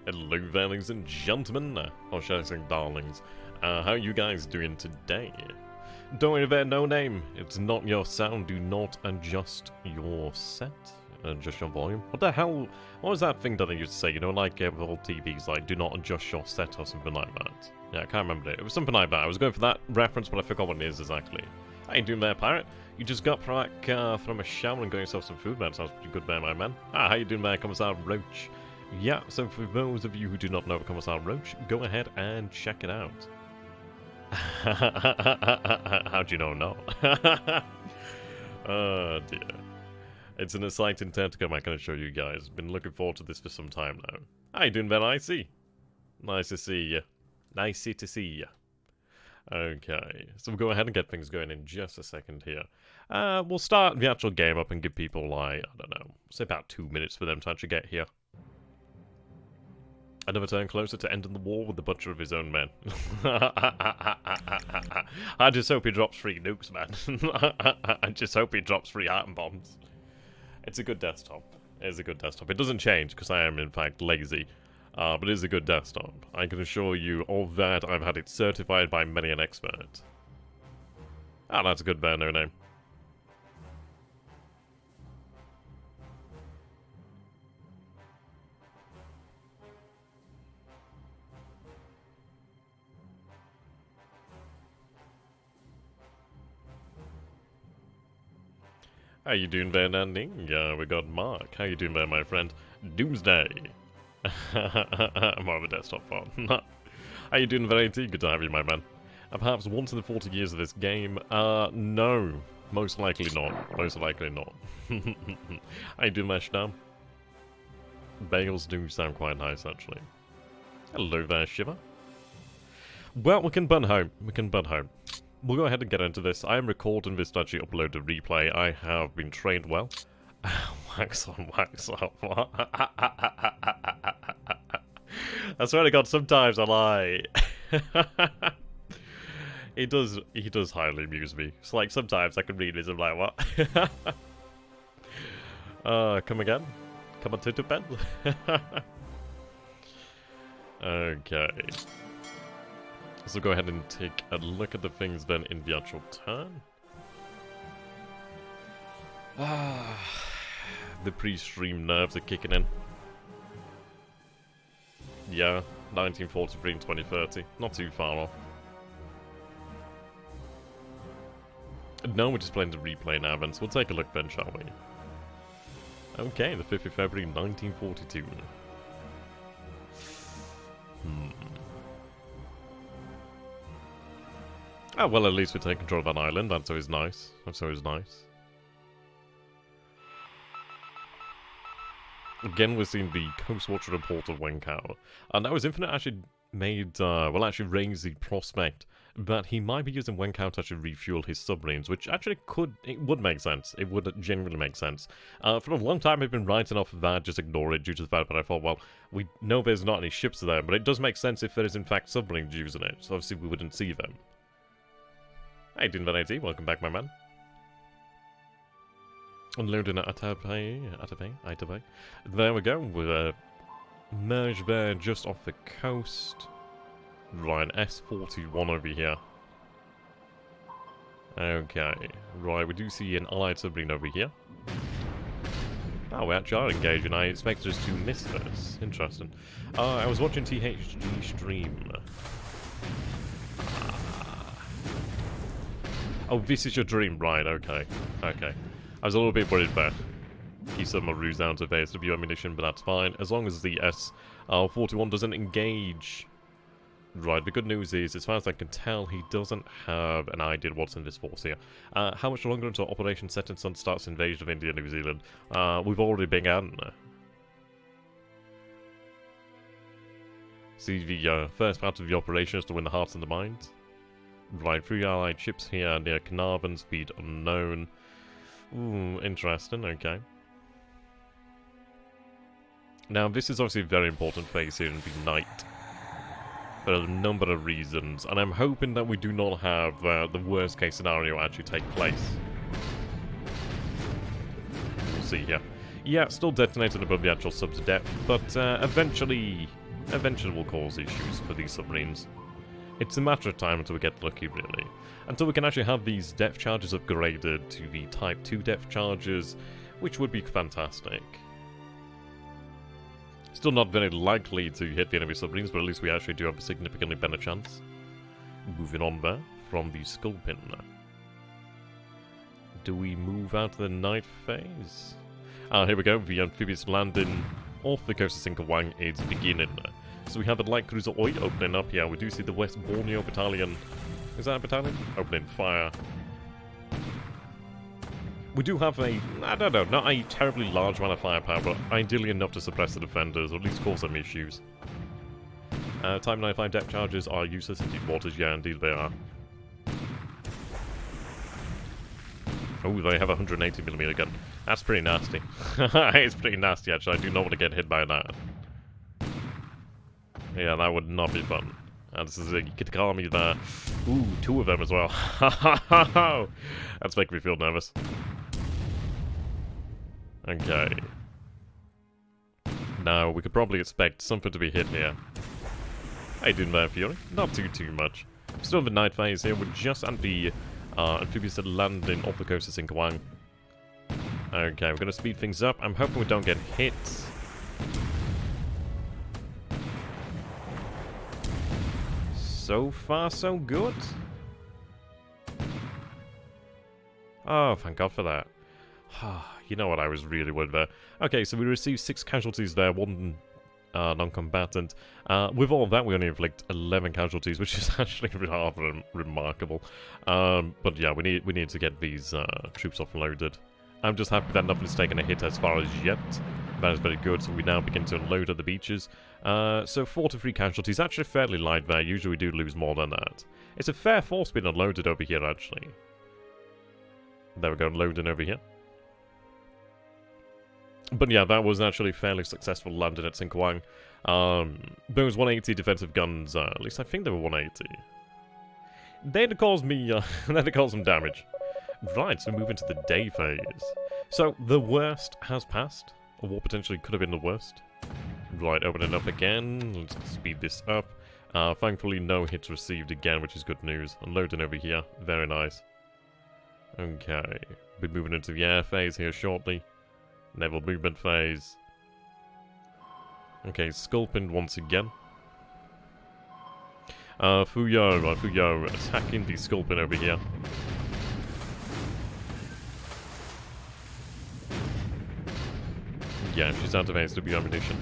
Hello there, ladies and gentlemen, or should I say darlings, how are you guys doing today? Don't worry about no name, it's not your sound, do not adjust your set, adjust your volume. What the hell, what was that thing that they used to say, you know, like with all TVs, like, do not adjust your set or something like that? Yeah, I can't remember it, was something like that, I was going for that reference, but I forgot what it is exactly. How you doing there, pirate? You just got back from a shower and got yourself some food, man, sounds pretty good there, my man. How you doing there, Commissar Roach? Yeah, so for those of you who do not know Commissar Roach, go ahead and check it out. How'd you know no? Oh dear. It's an exciting time to come, I can assure you guys. Been looking forward to this for some time now. How you doing there, Icy? Nice to see you. Nicey to see you. Okay, so we'll go ahead and get things going in just a second here. We'll start the actual game up and give people, like, I don't know, say about 2 minutes for them to actually get here. I never turn closer to ending the war with the butcher of his own men. I just hope he drops 3 nukes, man. I just hope he drops 3 atom bombs. It's a good desktop. It is a good desktop. It doesn't change, because I am, in fact, lazy. But it is a good desktop. I can assure you of that. I've had it certified by many an expert. Ah, that's a good bear, no name. How you doing there, Nandy? We got Mark. How you doing there, my friend? Doomsday. More of a desktop phone. How you doing there, AT? Good to have you, my man. Perhaps once in the 40 years of this game? No. Most likely not. Most likely not. How you doing there, Shtam? Bagels do sound quite nice, actually. Hello there, Shiver. Well, we can burn home. We can burn home. We'll go ahead and get into this. I am recording this to actually upload a replay. I have been trained well. Wax on, wax off. I swear to God, sometimes I lie. He does highly amuse me. It's like sometimes I can read this and I'm like, what? Come again? Come on to bed. Okay. So go ahead and take a look at the things then in the actual turn. The pre-stream nerves are kicking in. Yeah, 1943 and 2030. Not too far off. No, we're just playing the replay now then, so we'll take a look then, shall we? Okay, the 5th of February 1942. Oh, well, at least we take control of that island. That's always nice. That's always nice. Again, we're seeing the Coast Watcher report of Wenkao. And that was Infinite actually made, well, actually raised the prospect that he might be using Wenkao to actually refuel his submarines, which actually it would make sense. It would genuinely make sense. For a long time, I've been writing off of that, just ignore it, due to the fact that I thought, well, we know there's not any ships there, but it does make sense if there is, in fact, submarines using it. So obviously, we wouldn't see them. Hey, Dinvanati, welcome back, my man. Unloading at Atabe. There we go, with a merge there just off the coast. Right, S41 over here. Okay, right, we do see an allied submarine over here. Oh, we actually are engaging. I expected us to miss this. Interesting. I was watching THG stream. Oh, this is your dream, right, okay. Okay. I was a little bit worried there. Keep some of my ruse down to ASW ammunition, but that's fine. As long as the S41 doesn't engage. Right, the good news is, as far as I can tell, he doesn't have an idea of what's in this force here. How much longer until Operation Setting Sun starts invasion of India and New Zealand? We've already begun. See, the first part of the operation is to win the hearts and the minds. Right, 3 allied ships here near Carnarvon, speed unknown. Ooh, interesting, okay. Now, this is obviously a very important phase here in the night. For a number of reasons, and I'm hoping that we do not have the worst case scenario actually take place. We'll see here. Yeah, still detonated above the actual sub's depth, but eventually eventually will cause issues for these submarines. It's a matter of time until we get lucky, really. Until we can actually have these depth charges upgraded to the Type 2 depth charges, which would be fantastic. Still not very likely to hit the enemy submarines, but at least we actually do have a significantly better chance. Moving on there from the Sculpin. Do we move out to the night phase? Here we go. The amphibious landing off the coast of Sinkawang is beginning. So we have the light cruiser Oi opening up here. We do see the West Borneo Battalion. Is that a battalion? Opening fire. We do have a, I don't know, not a terribly large amount of firepower, but ideally enough to suppress the defenders, or at least cause some issues. Type 95 depth charges are useless in deep waters. Yeah, indeed they are. Oh, they have a 180mm gun. That's pretty nasty. It's pretty nasty, actually. I do not want to get hit by that. Yeah, that would not be fun. This is a Kitakami there. Ooh, 2 of them as well. That's making me feel nervous. Okay. Now, we could probably expect something to be hit here. How you doing there, Fury? Not too much. Still in the night phase here. We're just at the amphibious landing off the coast of Sinkawang. Okay, we're going to speed things up. I'm hoping we don't get hit. So far, so good. Oh, thank God for that. You know what, I was really worried there. Okay, so we received 6 casualties there, 1 non-combatant. With all of that, we only inflict 11 casualties, which is actually rather remarkable. But yeah, we need to get these troops offloaded. I'm just happy that nothing's taken a hit as far as yet. That is very good, so we now begin to unload at the beaches. So 4 to 3 casualties, actually fairly light there. Usually we do lose more than that. It's a fair force being unloaded over here, actually. There we go, unloading over here. But yeah, that was actually fairly successful landing at Sinkawang. Those 180 defensive guns, at least I think they were 180. They'd cause me, they'd cause some damage. Right, so we move into the day phase. So, the worst has passed. Or what potentially could have been the worst. Right, opening up again. Let's speed this up. Thankfully, no hits received again, which is good news. Unloading over here. Very nice. Okay. We're moving into the air phase here shortly. Naval movement phase. Okay, Sculpin once again. Fuyo attacking the Sculpin over here. Yeah, she's out of ASW ammunition.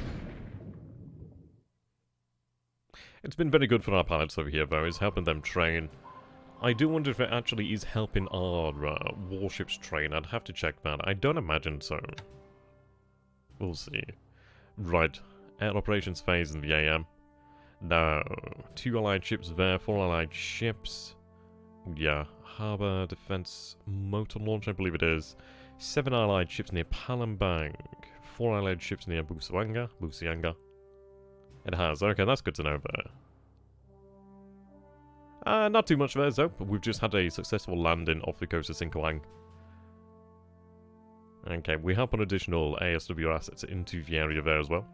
It's been very good for our pilots over here, though. It's helping them train. I do wonder if it actually is helping our warships train. I'd have to check that. I don't imagine so. We'll see. Right. Air operations phase in the AM. Now, 2 allied ships there, 4 allied ships. Yeah, harbour defense motor launch, I believe it is. 7 allied ships near Palembang. 4 allied ships near Busianga. It has. Okay, that's good to know there. Not too much there, though. We've just had a successful landing off the coast of Sinkawang. Okay, we have an additional ASW assets into the area there as well.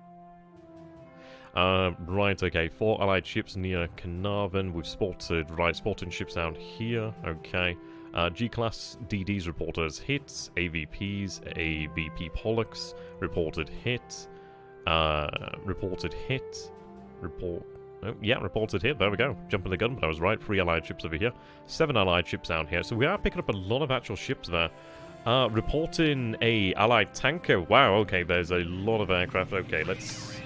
Right, okay, 4 allied ships near Carnarvon. We've spotting ships out here. Okay. G-class DDs reported as hits. AVPs, AVP Pollux reported hit. Reported hit. Reported hit. There we go. Jumping the gun, but I was right. 3 allied ships over here. 7 allied ships out here. So we are picking up a lot of actual ships there. Reporting a allied tanker. Wow, okay, there's a lot of aircraft. Okay, let's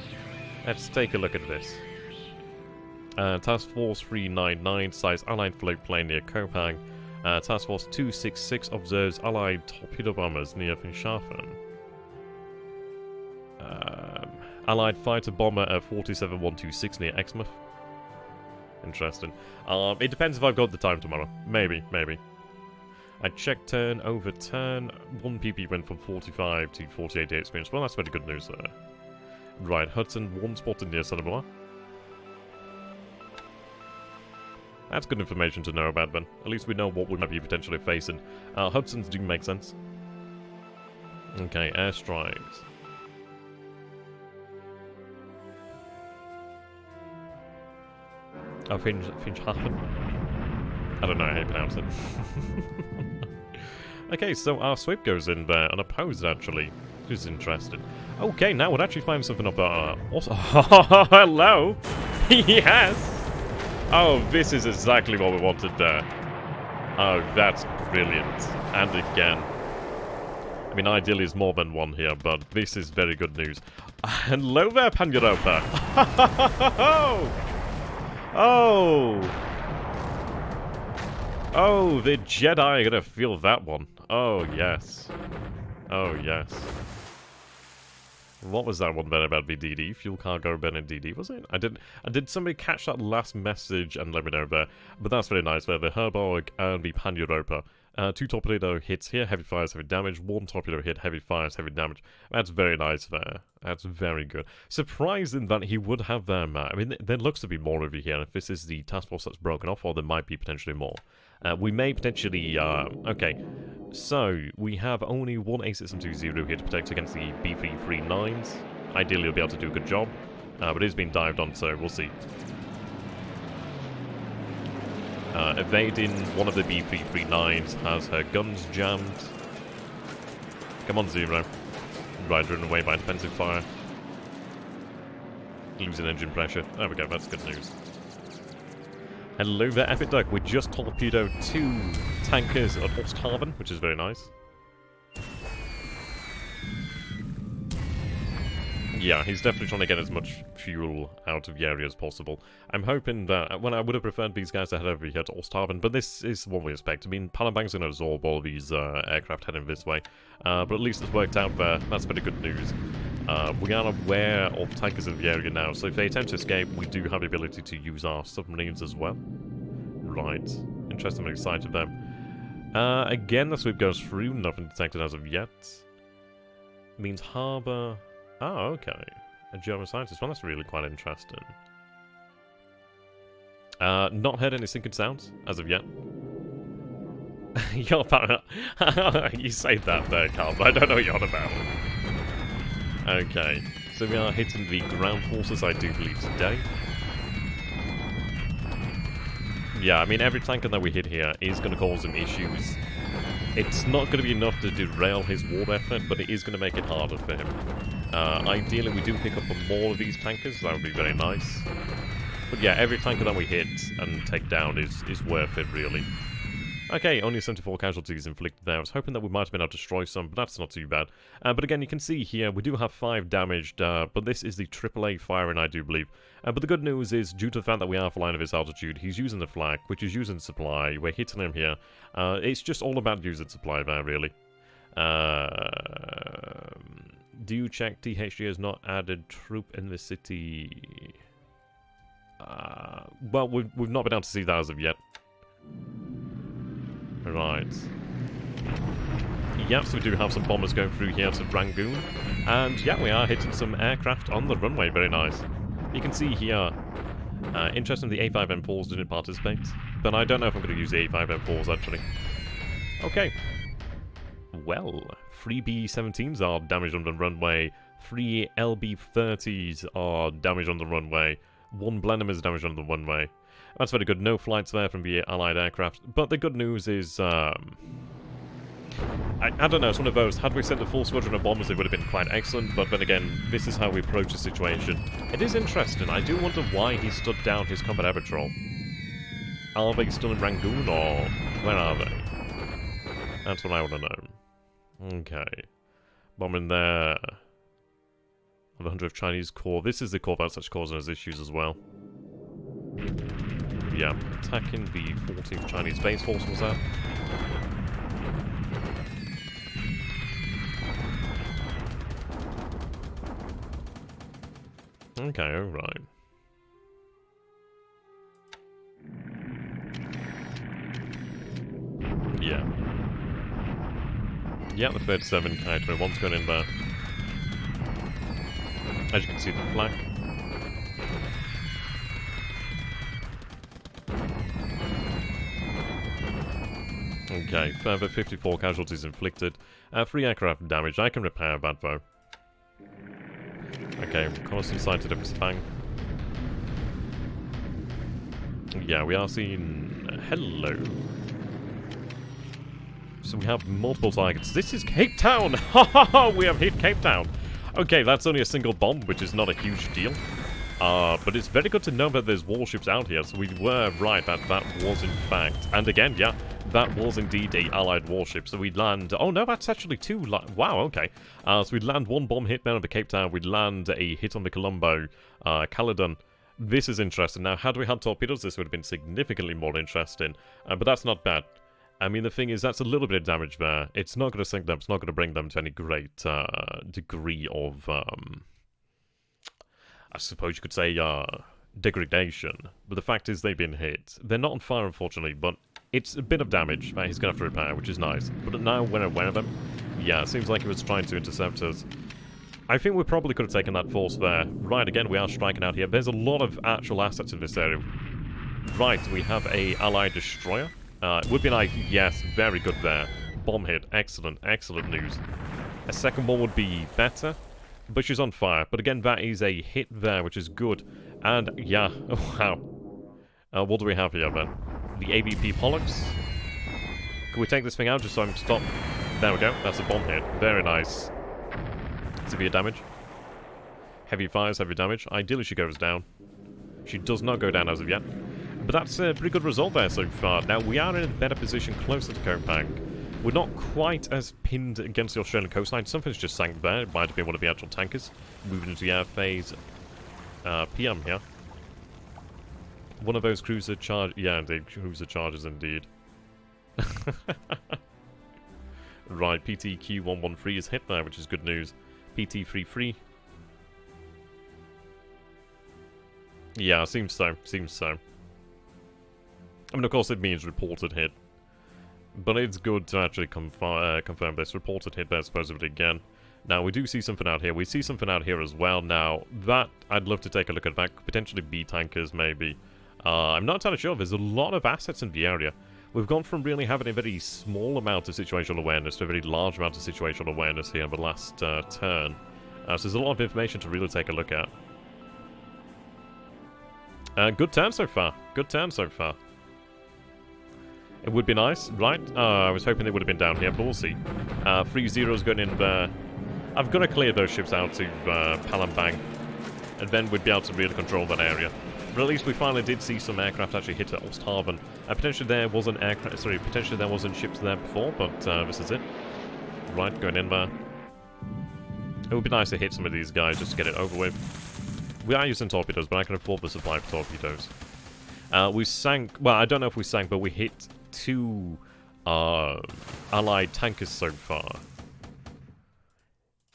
take a look at this. Task Force 399 sights allied float plane near Kopang. Task Force 266 observes allied torpedo bombers near Finschhafen. Allied fighter bomber at 47126 near Exmouth. Interesting. It depends if I've got the time tomorrow. Maybe. I checked turn over turn. 1 PP went from 45 to 48 day experience. Well, that's very good news there. Right, Hudson 1 spotted near Sonoma. That's good information to know about then. At least we know what we might be potentially facing. Hudsons do make sense. Okay, airstrikes. Oh, Finchhafen? I don't know how you pronounce it. Okay, so our sweep goes in there, unopposed actually, which is interesting. Okay, now we'll actually find something up also. Hello! Yes! Oh, this is exactly what we wanted there. Oh, that's brilliant. And again. I mean, ideally it's more than one here, but this is very good news. Hello there, Pan-Europa! Oh! Oh, the Jedi are gonna feel that one. Oh, yes. Oh, yes. What was that one then about VDD? Fuel cargo Ben and DD, was it? Did somebody catch that last message and let me know there? But that's very nice there. The Herborg and the Pan-Europa. 2 torpedo hits here, heavy fires, heavy damage. 1 torpedo hit, heavy fires, heavy damage. That's very nice there. That's very good. Surprising that he would have them. I mean, there looks to be more over here. If this is the task force that's broken off, or there might be potentially more. We may potentially, okay. So, we have only 1 A620 here to protect against the B339s. Ideally, he'll be able to do a good job. But it is being dived on, so we'll see. Evading one of the B339s has her guns jammed. Come on, Zero. Right, driven away by defensive fire. Losing engine pressure. There we go, that's good news. Hello there, Epic Duck. We just torpedoed 2 tankers at Osthaven, which is very nice. Yeah, he's definitely trying to get as much fuel out of the area as possible. I'm hoping that, well, I would have preferred these guys to head over here to Osthaven, but this is what we expect. I mean, Palembang's going to absorb all of these aircraft heading this way, but at least it's worked out there. That's very good news. We are aware of tankers in the area now, so if they attempt to escape, we do have the ability to use our submarines as well. Right. Interesting, I'm excited there. Again, the sweep goes through, nothing detected as of yet. Means harbour... Oh, okay. A German scientist. Well, that's really quite interesting. Not heard any sinking sounds as of yet. You're you say that there, Carl, but I don't know what you're on about. Okay. So we are hitting the ground forces, I do believe, today. Yeah, I mean, every tanker that we hit here is going to cause him issues. It's not going to be enough to derail his war effort, but it is going to make it harder for him. Ideally, we do pick up more of these tankers, so that would be very nice. But yeah, every tanker that we hit and take down is worth it, really. Okay, only 74 casualties inflicted there. I was hoping that we might have been able to destroy some, but that's not too bad. But again, you can see here, we do have 5 damaged, but this is the AAA firing, I do believe. But the good news is, due to the fact that we are flying at this altitude, he's using the flak, which is using supply. We're hitting him here. It's just all about using supply there, really. Do you check THG has not added troop in the city? Well, we've not been able to see that as of yet. Right. Yep, so we do have some bombers going through here to Rangoon. And yeah, we are hitting some aircraft on the runway, very nice. You can see here, interesting the A5M4s didn't participate. But I don't know if I'm going to use the A5M4s actually. Okay. Well, 3 B-17s are damaged on the runway. 3 LB-30s are damaged on the runway. 1 Blenheim is damaged on the runway. That's very good. No flights there from the Allied aircraft. But the good news is, I don't know, it's one of those. Had we sent a full squadron of bombers, it would have been quite excellent. But then again, this is how we approach the situation. It is interesting. I do wonder why he stood down his combat air patrol. Are they still in Rangoon, or where are they? That's what I want to know. Okay. Bombing there. 100th Chinese Corps. This is the Corps that's such causing us issues as well. Yeah, attacking the 14th Chinese Base Force was that. Okay, alright. Yeah. Yeah, the 37 Ki-21's going in there. As you can see, the flak. Okay, further 54 casualties inflicted. 3 aircraft damaged. I can repair that though. Okay, reconnaissance sighted over Spang. Yeah, we are seeing... hello. So we have multiple targets. This is Cape Town! Ha ha ha! We have hit Cape Town! Okay, that's only a single bomb, which is not a huge deal. But it's very good to know that there's warships out here, so we were right that that was in fact... And again, yeah, that was indeed a allied warship, so we'd land... Oh no, that's actually two... Wow, okay. So we'd land one bomb hit down on the Cape Town, we'd land a hit on the Colombo, Caledon. This is interesting. Now, had we had torpedoes, this would have been significantly more interesting, but that's not bad. I mean, the thing is, that's a little bit of damage there. It's not going to sink them, it's not going to bring them to any great degree of... I suppose you could say, degradation. But the fact is they've been hit. They're not on fire, unfortunately, but it's a bit of damage that he's going to have to repair, which is nice. But now we're aware of them. Yeah, it seems like he was trying to intercept us. I think we probably could have taken that force there. Right, again, we are striking out here. There's a lot of actual assets in this area. Right, we have a allied destroyer. It would be nice. Yes, very good there. Bomb hit. Excellent, excellent news. A second one would be better. But she's on fire. But again, that is a hit there, which is good. And, yeah. Oh, wow. What do we have here, then? The AVP Pollux. Can we take this thing out just so I'm stopped? There we go. That's a bomb hit. Very nice. Severe damage. Heavy fires, heavy damage. Ideally, she goes down. She does not go down as of yet. But that's a pretty good result there so far. Now, we are in a better position closer to Copenhagen. We're not quite as pinned against the Australian coastline. Something's just sank there. It might have been one of the actual tankers. Moving into the air phase. PM here. One of those cruiser charge... Yeah, the cruiser charges indeed. Right, PTQ-113 is hit there, which is good news. PT-33. Yeah, seems so. Seems so. I mean, of course, it means reported hit. But it's good to actually confirm this. Reported hit there supposedly again. Now, we do see something out here. We see something out here as well. Now, that, I'd love to take a look at that. Potentially B-tankers, maybe. I'm not entirely sure. There's a lot of assets in the area. We've gone from really having a very small amount of situational awareness to a very large amount of situational awareness here in the last turn. So there's a lot of information to really take a look at. Good turn so far. Good turn so far. It would be nice, right? I was hoping they would have been down here, but we'll see. 3-0's going in there. I've got to clear those ships out to Palembang, and then we'd be able to really control that area. But at least we finally did see some aircraft actually hit at Osthaven. Potentially there wasn't aircraft. Sorry, potentially there wasn't ships there before, but this is it. Right, going in there. It would be nice to hit some of these guys just to get it over with. We are using torpedoes, but I can afford the supply of torpedoes. We sank. Well, I don't know if we sank, but we hit 2 allied tankers so far.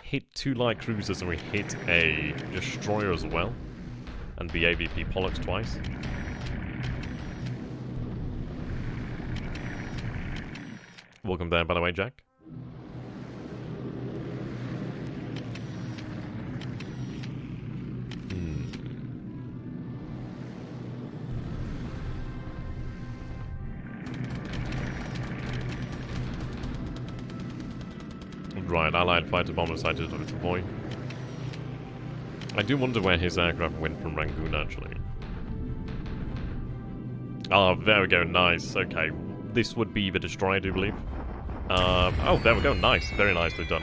Hit 2 light cruisers and we hit a destroyer as well. And the AVP Pollux twice. Welcome there, by the way, Jack. Right, Allied fighter bomber sighted at Savoy. I do wonder where his aircraft went from Rangoon, actually. Oh, there we go, nice. Okay, this would be the destroyer, I do believe. Oh, there we go, nice. Very nicely done.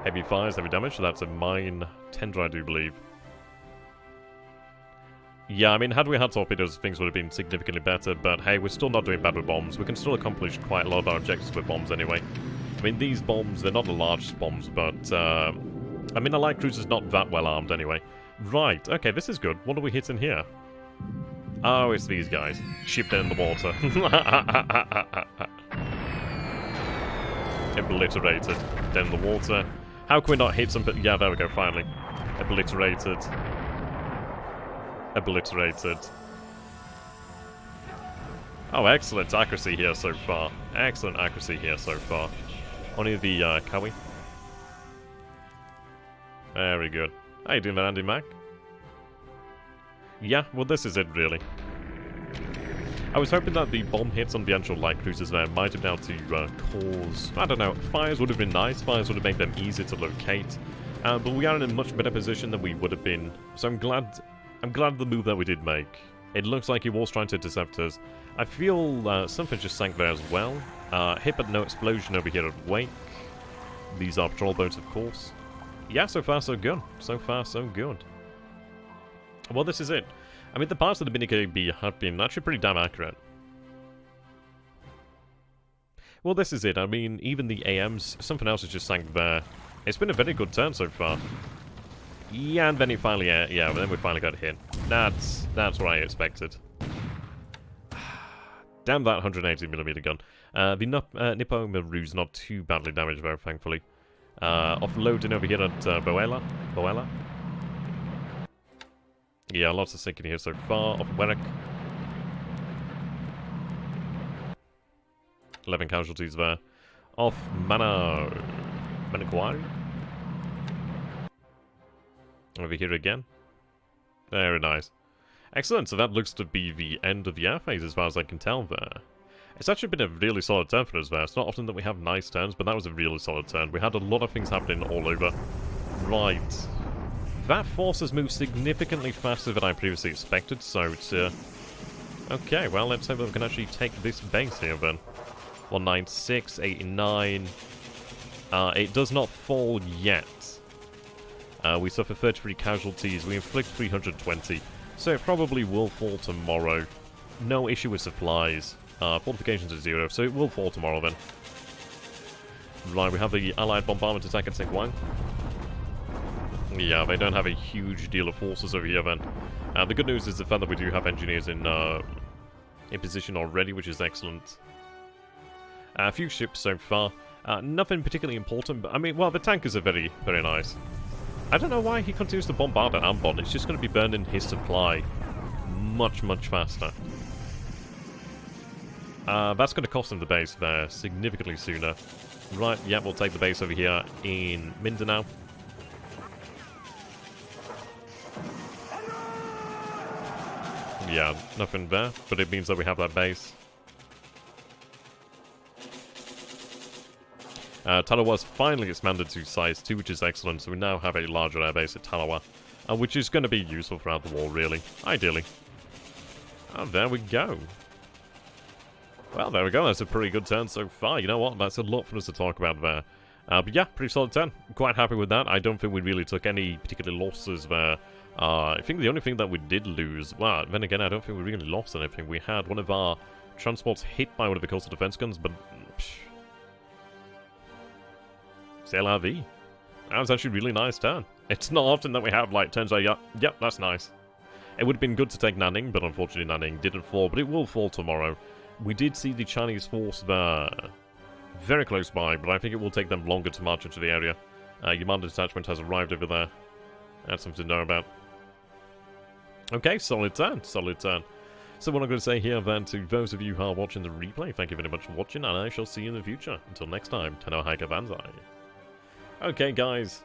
Heavy fires, heavy damage, so that's a mine tender, I do believe. Yeah, I mean, had we had torpedoes, things would have been significantly better, but hey, we're still not doing bad with bombs. We can still accomplish quite a lot of our objectives with bombs anyway. I mean, these bombs, they're not the largest bombs, but, I mean, a light cruiser's not that well armed anyway. Right, okay, this is good. What are we hitting here? Oh, it's these guys. Ship dead in the water. Obliterated. Dead in the water. How can we not hit something? Yeah, there we go, finally. Obliterated. Obliterated. Oh, excellent accuracy here so far. Excellent accuracy here so far. Only the Kawi. Very good. How you doing there, Andy Mac? Yeah, well, this is it, really. I was hoping that the bomb hits on the actual light cruisers there might have been able to cause... I don't know, fires would have been nice. Fires would have made them easier to locate. But we are in a much better position than we would have been. So I'm glad... I'm glad of the move that we did make. It looks like he was trying to intercept us. I feel something just sank there as well. Hit but no explosion over here at Wake. These are patrol boats, of course. Yeah, so far so good. So far so good. Well, this is it. I mean, the parts of the mini-KB have been actually pretty damn accurate. Well, this is it. I mean, even the AMs, something else has just sank there. It's been a very good turn so far. Yeah, and then he finally, yeah, then we finally got hit. That's what I expected. Damn that 180mm gun. The Nippo Maru's not too badly damaged, very thankfully. Offloading over here at Boella. Yeah, lots of sinking here so far. Off Werrick. 11 casualties there. Off Manakwari. Over here again. Very nice. Excellent, so that looks to be the end of the air phase as far as I can tell there. It's actually been a really solid turn for us there. It's not often that we have nice turns, but that was a really solid turn. We had a lot of things happening all over. Right. That force has moved significantly faster than I previously expected, so it's, okay, well, let's hope that we can actually take this base here then. 196, 89. It does not fall yet. We suffer 33 casualties, we inflict 320. So it probably will fall tomorrow. No issue with supplies. Fortifications are 0, so it will fall tomorrow then. Right, we have the Allied bombardment attack at Sekwang. Yeah, they don't have a huge deal of forces over here then. The good news is the fact that we do have engineers in position already, which is excellent. A few ships so far. Nothing particularly important, but I mean, well, the tankers are very, very nice. I don't know why he continues to bombard at Ambon. It's just going to be burning his supply much, much faster. That's going to cost him the base there significantly sooner. Right, yeah, we'll take the base over here in Mindanao. Yeah, nothing there, but it means that we have that base. Talawa's finally expanded to size 2, which is excellent, so we now have a larger airbase at Talawa, which is going to be useful throughout the war, really, ideally. And there we go. Well, there we go, that's a pretty good turn so far. You know what, that's a lot for us to talk about there. But yeah, pretty solid turn. Quite happy with that. I don't think we really took any particular losses there. I think the only thing that we did lose, well, then again, I don't think we really lost anything. We had one of our transports hit by one of the coastal defense guns, but... C'est la vie. That was actually a really nice turn. It's not often that we have, like, turns like, yep, that's nice. It would have been good to take Nanning, but unfortunately Nanning didn't fall, but it will fall tomorrow. We did see the Chinese force there. Very close by, but I think it will take them longer to march into the area. Yamada detachment has arrived over there. That's something to know about. Okay, solid turn, solid turn. So what I'm going to say here then to those of you who are watching the replay, thank you very much for watching, and I shall see you in the future. Until next time, Tenno Haika Banzai. Okay, guys,